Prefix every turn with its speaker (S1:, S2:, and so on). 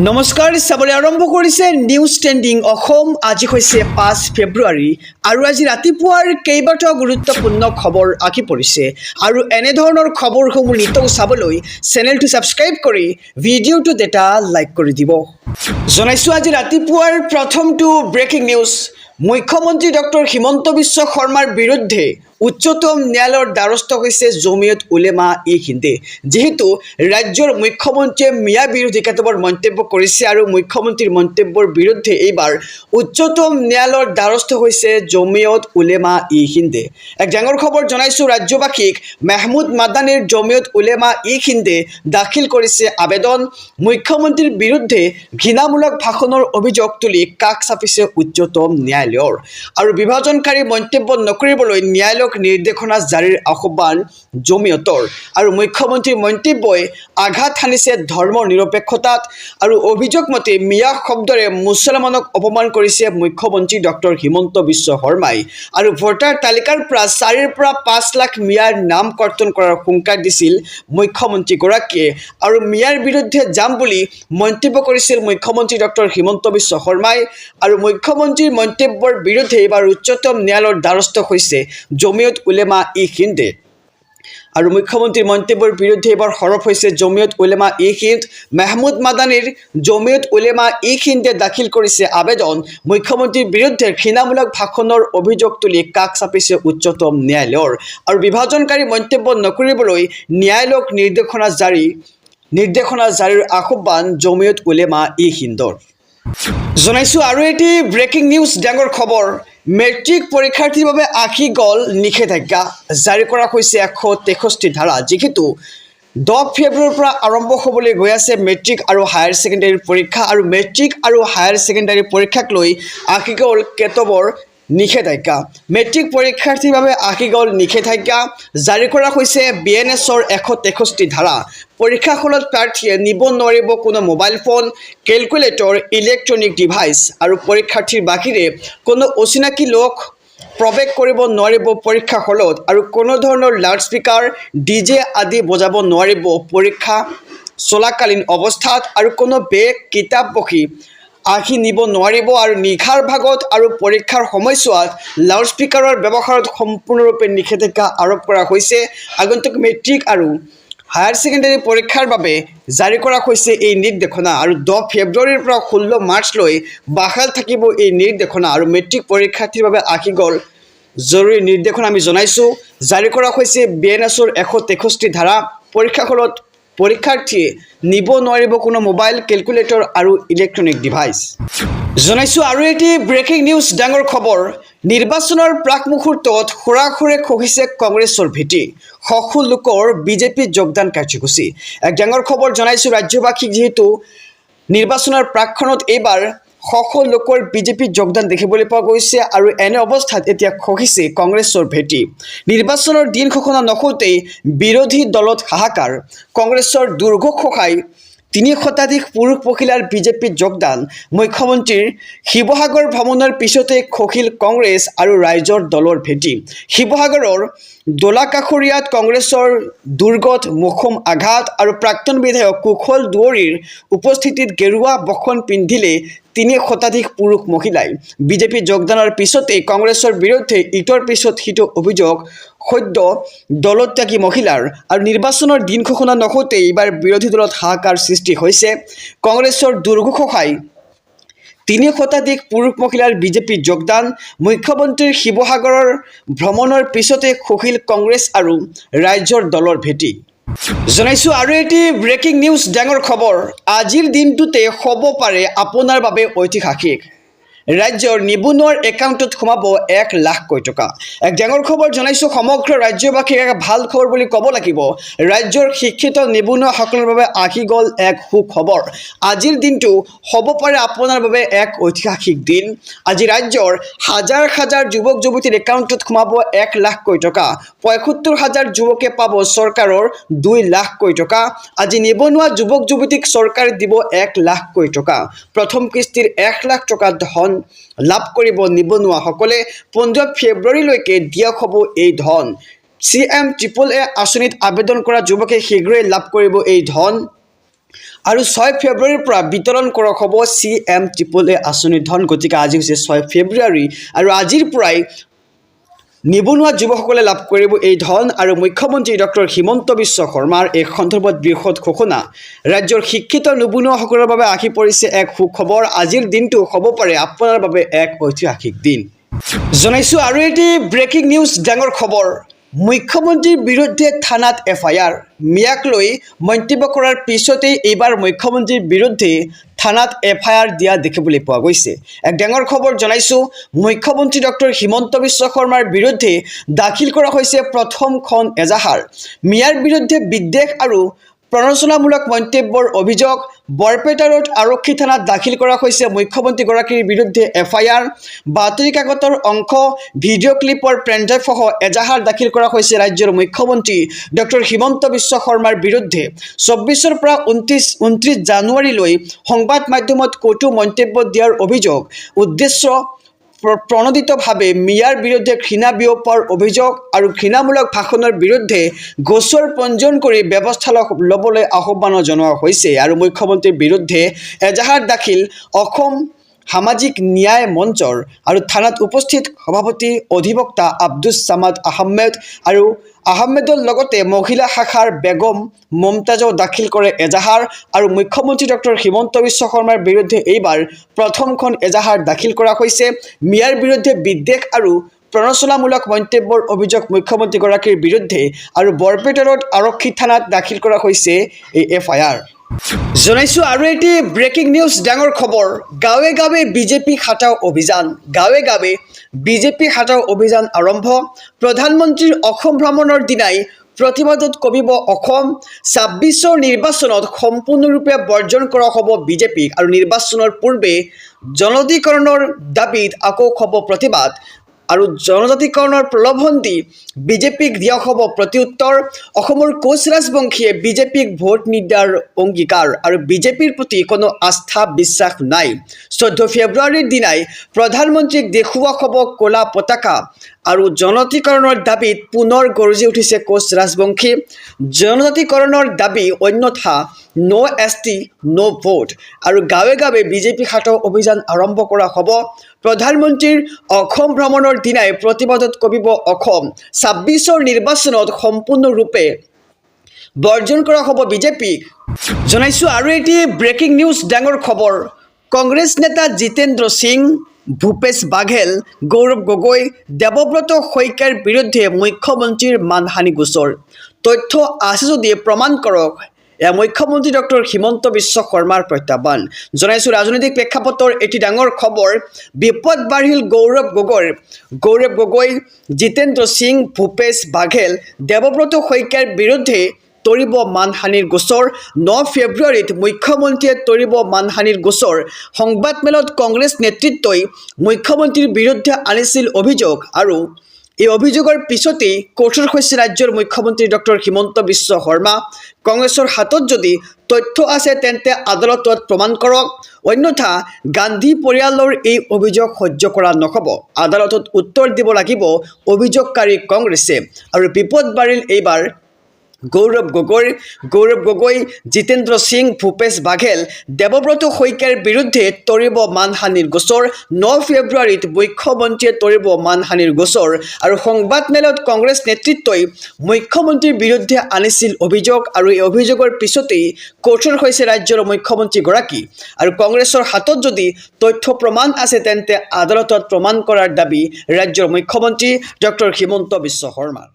S1: নমস্কাৰ চাবলৈ আৰম্ভ কৰিছে নিউজ ট্ৰেণ্ডিং অসম আজি হৈছে 5 ফেব্ৰুৱাৰী আৰু আজি ৰাতিপুৱাৰ কেইবাটাও গুৰুত্বপূৰ্ণ খবৰ আহি পৰিছে আৰু এনে ধৰণৰ খবৰসমূহ নিতৌ চাবলৈ চেনেলটো সাবস্ক্ৰাইব কৰি ভিডিঅ'টো এটা লাইক কৰি দিব জনাইছো আজি ৰাতিপুৱাৰ প্ৰথমটো ব্ৰেকিং নিউজ মুখ্যমন্ত্ৰী ডক্টৰ হিমন্ত বিশ্ব শৰ্মাৰ বিৰুদ্ধে উচ্চতম ন্যায়ালয়ৰ দ্বাৰস্থ হৈছে জমিয়ত উলেমা ই হিন্দে যেহেতু ৰাজ্যৰ মুখ্যমন্ত্ৰীয়ে মিয়া বিৰোধী কেতবৰ মন্তব্য কৰিছে আৰু মুখ্যমন্ত্ৰীৰ মন্তব্যৰ বিৰুদ্ধে এইবাৰ উচ্চতম ন্যায়ালয়ৰ দ্বাৰস্থ হৈছে জমিয়ত উলেমা ই হিন্দে এক ডাঙৰ খবৰ জনাইছো ৰাজ্যবাসীক মাহমুদ মাদানীৰ জমিয়ত উলেমা ই হিন্দে দাখিল কৰিছে আবেদন মুখ্যমন্ত্ৰীৰ বিৰুদ্ধে ঘৃণামূলক ভাষণৰ অভিযোগ তুলি কাষ চাপিছে উচ্চতম ন্যায়ালয়ৰ আৰু বিভাজনকাৰী মন্তব্য নকৰিবলৈ ন্যায়ালয়ক নিৰ্দেশনা জাৰিৰ আহ্বান জমিয়তৰ আৰু মুখ্যমন্ত্ৰীৰ মন্তব্যই আঘাত হানিছে ধৰ্ম নিৰপেক্ষতাত আৰু অভিযোগ মতে মিয়া শব্দৰে মুছলমানক অপমান কৰিছে মুখ্যমন্ত্ৰী ডক্টৰ হিমন্ত বিশ্ব শৰ্মাই আৰু ভোটাৰ তালিকাৰ পৰা 4 পৰা 5 লাখ মিয়াৰ নাম কৰ্তন কৰাৰ হুংকাৰ দিছিল মুখ্যমন্ত্ৰীগৰাকীয়ে আৰু মিয়াৰ বিৰুদ্ধে যাম বুলি মন্তব্য কৰিছিল মুখ্যমন্ত্ৰী ডক্টৰ হিমন্ত বিশ্ব শৰ্মাই আৰু মুখ্যমন্ত্ৰীৰ মন্তব্যৰ বিৰুদ্ধে এবাৰ উচ্চতম ন্যায়ালয়ৰ দ্বাৰস্থ হৈছে জমিয়ত উলেমা ই হিন্দে আৰু মুখ্যমন্ত্ৰীৰ মন্তব্যৰ বিৰুদ্ধে এবাৰ হৰফ হৈছে জমিয়ত উলেমা ই হিন্দ মাহমুদ মাদানীৰ জমিয়ত উলেমা ই হিন্দে দাখিল কৰিছে আবেদন মুখ্যমন্ত্ৰীৰ বিৰুদ্ধে ঘৃণামূলক ভাষণৰ অভিযোগ তুলি কাষ চাপিছে উচ্চতম ন্যায়ালয়ৰ আৰু বিভাজনকাৰী মন্তব্য নকৰিবলৈ ন্যায়ালয়ক নিৰ্দেশনা জাৰিৰ আহ্বান জমিয়ত উলেমা ই হিন্দৰ জনাইছো আৰু এটি ব্ৰেকিং নিউজ ডাঙৰ খবৰ মেট্ৰিক পৰীক্ষাৰ্থীৰ বাবে আহি গ'ল নিষেধাজ্ঞা জাৰি কৰা হৈছে 163 ধাৰা যিহেতু 10 ফেব্ৰুৱাৰীৰ পৰা আৰম্ভ হ'বলৈ গৈ আছে মেট্ৰিক আৰু হায়াৰ ছেকেণ্ডাৰী পৰীক্ষা আৰু মেট্ৰিক আৰু হায়াৰ ছেকেণ্ডাৰী পৰীক্ষাক লৈ আহি গ'ল কেতবৰ নিষেধাজ্ঞা মেট্ৰিক পৰীক্ষাৰ্থীৰ বাবে আহি গ'ল নিষেধাজ্ঞা জাৰি কৰা হৈছে বিএনএছৰ 163 ধাৰা পৰীক্ষা হলত প্ৰাৰ্থীয়ে নিব নোৱাৰিব কোনো mobile phone calculator electronic device আৰু পৰীক্ষাৰ্থীৰ বাহিৰে কোনো অচিনাকি লোক প্ৰৱেশ কৰিব নোৱাৰিব পৰীক্ষা হলত আৰু কোনো ধৰণৰ লাউডস্পিকাৰ ডিজে আদি বজাব নোৱাৰিব পৰীক্ষা চলাকালীন অৱস্থাত আৰু কোনো বেগ কিতাপ বহি আহি নিব নোৱাৰিব আৰু নিশাৰ ভাগত আৰু পৰীক্ষাৰ সময়ছোৱাত লাউডস্পিকাৰৰ ব্যৱহাৰত সম্পূৰ্ণৰূপে নিষেধাজ্ঞা আৰোপ কৰা হৈছে আগন্তুক মেট্ৰিক আৰু হায়াৰ ছেকেণ্ডাৰী পৰীক্ষাৰ বাবে জাৰি কৰা হৈছে এই নিৰ্দেশনা আৰু 10 ফেব্ৰুৱাৰীৰ পৰা 16 মাৰ্চলৈ বাহাল থাকিব এই নিৰ্দেশনা আৰু মেট্ৰিক পৰীক্ষাৰ্থীৰ বাবে আহি গ'ল জৰুৰী নিৰ্দেশনা আমি জনাইছো জাৰি কৰা হৈছে বিএনএছৰ 163 ধাৰা পৰীক্ষা হলত পৰীক্ষাৰ্থীয়ে নিব নোৱাৰিব কোনো মোবাইল কেলকুলেটৰ আৰু ইলেক্ট্ৰনিক ডিভাইচ জনাইছো আৰু এটি ব্ৰেকিং নিউজ ডাঙৰ খবৰ নিৰ্বাচনৰ প্ৰাক মুহূৰ্তত খুৰাখুৰে খহিছে কংগ্ৰেছৰ ভেটি সকলো লোকৰ বিজেপি যোগদান কাৰ্যসূচী এক ডাঙৰ খবৰ জনাইছো ৰাজ্যবাসীক যেহেতু নিৰ্বাচনৰ প্ৰাকখনত এইবাৰ সকলো লোকৰ বিজেপি যোগদান দেখিবলৈ পোৱা গৈছে আৰু এনে অৱস্থাত এতিয়া খহিছে কংগ্ৰেছৰ ভেটি নিৰ্বাচনৰ দিন ঘোষণা নহওঁতেই বিৰোধী দলত হাহাকাৰ কংগ্ৰেছৰ দুৰ্গ খহাই 3 শতাধিক পুৰুষ মহিলাৰ বিজেপিত যোগদান মুখ্যমন্ত্ৰীৰ শিৱসাগৰ ভ্ৰমণৰ পিছতে খহিল কংগ্ৰেছ আৰু ৰাইজৰ দলৰ ভেটি শিৱসাগৰৰ দোলাকাষৰীয়াত কংগ্ৰেছৰ দুৰ্গত মুখম আঘাত আৰু প্ৰাক্তন বিধায়ক কুশল দুৱৰীৰ উপস্থিতিত গেৰুৱা বসন পিন্ধিলে 3 শতাধিক পুৰুষ মহিলাই বিজেপি যোগদানৰ পিছতে কংগ্ৰেছৰ বিৰুদ্ধে ইটোৰ পিছত সিটো অভিযোগ সদ্য দলত্যাগী মহিলাৰ আৰু নিৰ্বাচনৰ দিন ঘোষণা নহওঁতে এইবাৰ বিৰোধী দলত হাহাকাৰ সৃষ্টি হৈছে কংগ্ৰেছৰ দুৰ্গ খহাই 3 শতাধিক পুৰুষ মহিলাৰ বিজেপি যোগদান মুখ্যমন্ত্ৰীৰ শিৱসাগৰৰ ভ্ৰমণৰ পিছতে খহিল কংগ্ৰেছ আৰু ৰাইজৰ দলৰ ভেটি জনাইছো আৰু এটি ব্ৰেকিং নিউজ ডাঙৰ খবৰ আজিৰ দিনটোতে হ'ব পাৰে আপোনাৰ বাবে ঐতিহাসিক ৰাজ্যৰ নিবনুৱাৰ একাউণ্টত সোমাব 1 লাখ কোটি টকা এক ডাঙৰ খবৰ জনাইছো সমগ্ৰ ৰাজ্যবাসীক এক ভাল খবৰ বুলি ক'ব লাগিব ৰাজ্যৰ শিক্ষিত নিবনুৱাসকলৰ বাবে আহি গ'ল এক সুখবৰ আজিৰ দিনটো হ'ব পাৰে আপোনাৰ বাবে এক ঐতিহাসিক দিন আজি ৰাজ্যৰ হাজাৰ হাজাৰ যুৱক যুৱতীৰ একাউণ্টত সোমাব 1 লাখ কোটি টকা ৭৫,০০০ যুৱকে পাব চৰকাৰৰ 2 লাখ কোটি টকা আজি নিবনুৱা যুৱক যুৱতীক চৰকাৰে দিব 1 লাখ কোটি টকা প্ৰথম কিস্তিৰ 1 লাখ টকা ধন লাভ কৰিব নিবনুৱাসকলে 15 ফেব্ৰুৱাৰীলৈকে দিয়া হ'ব এই ধন CM AAA আঁচনিত আবেদন কৰা যুৱকে শীঘ্ৰেই লাভ কৰিব এই ধন আৰু 6 ফেব্ৰুৱাৰীৰ পৰা বিতৰণ কৰা হ'ব CM AAA আঁচনিৰ ধন। গতিকে আজি হৈছে 6 ফেব্ৰুৱাৰী আৰু আজিৰ পৰাই নিবনুৱা যুৱকসকলে লাভ কৰিব এই ধন। আৰু মুখ্যমন্ত্ৰী ডক্টৰ হিমন্ত বিশ্ব শৰ্মাৰ এই সন্দৰ্ভত বৃহৎ ঘোষণা। ৰাজ্যৰ শিক্ষিত নিবনুৱাসকলৰ বাবে আহি পৰিছে এক সুখবৰ। আজিৰ দিনটো হ'ব পাৰে আপোনাৰ বাবে এক ঐতিহাসিক দিন। জনাইছোঁ আৰু এটি ব্ৰেকিং নিউজ ডাঙৰ খবৰ। মুখ্যমন্ত্ৰীৰ বিৰুদ্ধে থানাত FIR। মিয়াক লৈ মন্তব্য কৰাৰ পিছতেই এইবাৰ মুখ্যমন্ত্ৰীৰ বিৰুদ্ধে থানাত FIR দিয়া দেখিবলৈ পোৱা গৈছে। এক ডাঙৰ খবৰ জনাইছোঁ। মুখ্যমন্ত্ৰী ডক্টৰ হিমন্ত বিশ্ব শৰ্মাৰ বিৰুদ্ধে দাখিল কৰা হৈছে প্ৰথমখন এজাহাৰ। মিয়াৰ বিৰুদ্ধে বিদ্বেষ আৰু প্ৰৰঞ্চনামূলক মন্তব্যৰ অভিযোগ। বৰপেটা ৰোড আৰক্ষী থানাত দাখিল কৰা হৈছে মুখ্যমন্ত্ৰীগৰাকীৰ বিৰুদ্ধে FIR। বাতৰি কাকতৰ অংশ, ভিডিঅ' ক্লিপৰ পেনড্ৰাইভসহ এজাহাৰ দাখিল কৰা হৈছে ৰাজ্যৰ মুখ্যমন্ত্ৰী ডক্টৰ হিমন্ত বিশ্ব শৰ্মাৰ বিৰুদ্ধে। 24ৰ পৰা 29 জানুৱাৰীলৈ সংবাদ মাধ্যমত কটু মন্তব্য দিয়াৰ অভিযোগ, উদ্দেশ্য প্ৰণোদিতভাৱে মিয়াৰ বিৰুদ্ধে ঘৃণা বিয়পোৱাৰ অভিযোগ আৰু ঘৃণামূলক ভাষণৰ বিৰুদ্ধে গোচৰ পঞ্জীয়ন কৰি ব্যৱস্থা ল'বলৈ আহ্বান জনোৱা হৈছে। আৰু মুখ্যমন্ত্ৰীৰ বিৰুদ্ধে এজাহাৰ দাখিল অসম সামাজিক ন্যায় মঞ্চৰ আৰু থানাত উপস্থিত সভাপতি অধিবক্তা আব্দুছ ছামাদ আহমেদ আৰু আহমেদৰ লগতে মহিলা শাখাৰ বেগম মমতাজেও দাখিল কৰে এজাহাৰ। আৰু মুখ্যমন্ত্ৰী ডক্টৰ হিমন্ত বিশ্ব শৰ্মাৰ বিৰুদ্ধে এইবাৰ প্ৰথমখন এজাহাৰ দাখিল কৰা হৈছে। মিয়াৰ বিৰুদ্ধে বিদ্বেষ আৰু প্ৰৰঞ্চনামূলক মন্তব্যৰ অভিযোগ মুখ্যমন্ত্ৰীগৰাকীৰ বিৰুদ্ধে আৰু বৰপেটা ৰোড আৰক্ষী থানাত দাখিল কৰা হৈছে এই FIR। জনাইছোঁ আৰু এটি ব্ৰেকিং নিউজ ডাঙৰ খবৰ। গাঁৱে গাঁৱে বিজেপি হাটাও অভিযান। গাঁৱে গাঁৱে বিজেপি হাটাও অভিযান আৰম্ভ। প্ৰধানমন্ত্ৰীৰ অসম ভ্ৰমণৰ দিনাই প্ৰতিবাদত কমিব অসম। 26ৰ নিৰ্বাচনত সম্পূৰ্ণৰূপে বৰ্জন কৰা হ'ব বিজেপিক। আৰু নিৰ্বাচনৰ পূৰ্বে জনজাতিকৰণৰ দাবীত আকৌ হ'ব প্ৰতিবাদ। আৰু জনজাতিকৰণৰ প্ৰলোভন দি বিজেপিক দিয়া হ'ব প্ৰত্যুত্তৰ। অসমৰ কোচ ৰাজবংশীয়ে বিজেপিক ভোট নিদিয়াৰ অংগীকাৰ আৰু বিজেপিৰ প্ৰতি কোনো আস্থা বিশ্বাস নাই। 14 ফেব্ৰুৱাৰীৰ দিনাই প্ৰধানমন্ত্ৰীক দেখুওৱা হ'ব ক'লা পতাকা। আৰু জনজাতিকৰণৰ দাবীত পুনৰ গৰজি উঠিছে কোচ ৰাজবংশী। জনজাতিকৰণৰ দাবী অন্যথা নো ST নো ভোট। আৰু গাঁৱে গাঁৱে বিজেপি হাটাও অভিযান আৰম্ভ কৰা হ'ব। প্ৰধানমন্ত্ৰীৰ অসম ভ্ৰমণৰ দিনাই প্ৰতিবাদত কমিব অসম। 26ৰ নিৰ্বাচনত সম্পূৰ্ণৰূপে বৰ্জন কৰা হ'ব বিজেপিক। জনাইছোঁ আৰু এটি ব্ৰেকিং নিউজ ডাঙৰ খবৰ। কংগ্ৰেছ নেতা জিতেন্দ্ৰ সিং, ভূপেশ বাঘেল, গৌৰৱ গগৈ, দেৱব্ৰত শইকীয়াৰ বিৰুদ্ধে মুখ্যমন্ত্ৰীৰ মানহানি গোচৰ। তথ্য আছে যদি প্ৰমাণ কৰক, এয়া মুখ্যমন্ত্ৰী ডক্টৰ হিমন্ত বিশ্ব শৰ্মাৰ প্ৰত্যাহ্বান। জনাইছোঁ ৰাজনৈতিক প্ৰেক্ষাপটৰ এটি ডাঙৰ খবৰ। বিপদ বাঢ়িল গৌৰৱ গগৈ, জিতেন্দ্ৰ সিং, ভূপেশ বাঘেল, দেৱব্ৰত শইকীয়াৰ বিৰুদ্ধে তৰিব মানহানিৰ গোচৰ। 9 ফেব্ৰুৱাৰীত মুখ্যমন্ত্ৰীয়ে তৰিব মানহানিৰ গোচৰ। সংবাদমেলত কংগ্ৰেছ নেতৃত্বই মুখ্যমন্ত্ৰীৰ বিৰুদ্ধে আনিছিল অভিযোগ। আৰু এই অভিযোগৰ পিছতেই কঠোৰ হৈছে ৰাজ্যৰ মুখ্যমন্ত্ৰী ডক্টৰ হিমন্ত বিশ্ব শৰ্মা। কংগ্ৰেছৰ হাতত যদি তথ্য আছে তেন্তে আদালতত প্ৰমাণ কৰক, অন্যথা গান্ধী পৰিয়ালৰ এই অভিযোগ সহ্য কৰা নহ'ব। আদালতত উত্তৰ দিব লাগিব অভিযোগকাৰী কংগ্ৰেছে। আৰু বিপদ বাঢ়িল এইবাৰ গৌৰৱ গগৈ, জিতেন্দ্ৰ সিং, ভূপেশ বাঘেল, দেৱব্ৰত শইকীয়াৰ বিৰুদ্ধে তৰিব মানহানিৰ গোচৰ। 9 ফেব্ৰুৱাৰীত মুখ্যমন্ত্ৰীয়ে তৰিব মানহানিৰ গোচৰ। আৰু সংবাদমেলত কংগ্ৰেছ নেতৃত্বই মুখ্যমন্ত্ৰীৰ বিৰুদ্ধে আনিছিল অভিযোগ। আৰু এই অভিযোগৰ পিছতেই কঠোৰ হৈছে ৰাজ্যৰ মুখ্যমন্ত্ৰীগৰাকী। আৰু কংগ্ৰেছৰ হাতত যদি তথ্য প্ৰমাণ আছে তেন্তে আদালতত প্ৰমাণ কৰাৰ দাবী ৰাজ্যৰ মুখ্যমন্ত্ৰী ডক্টৰ হিমন্ত বিশ্ব শৰ্মাৰ।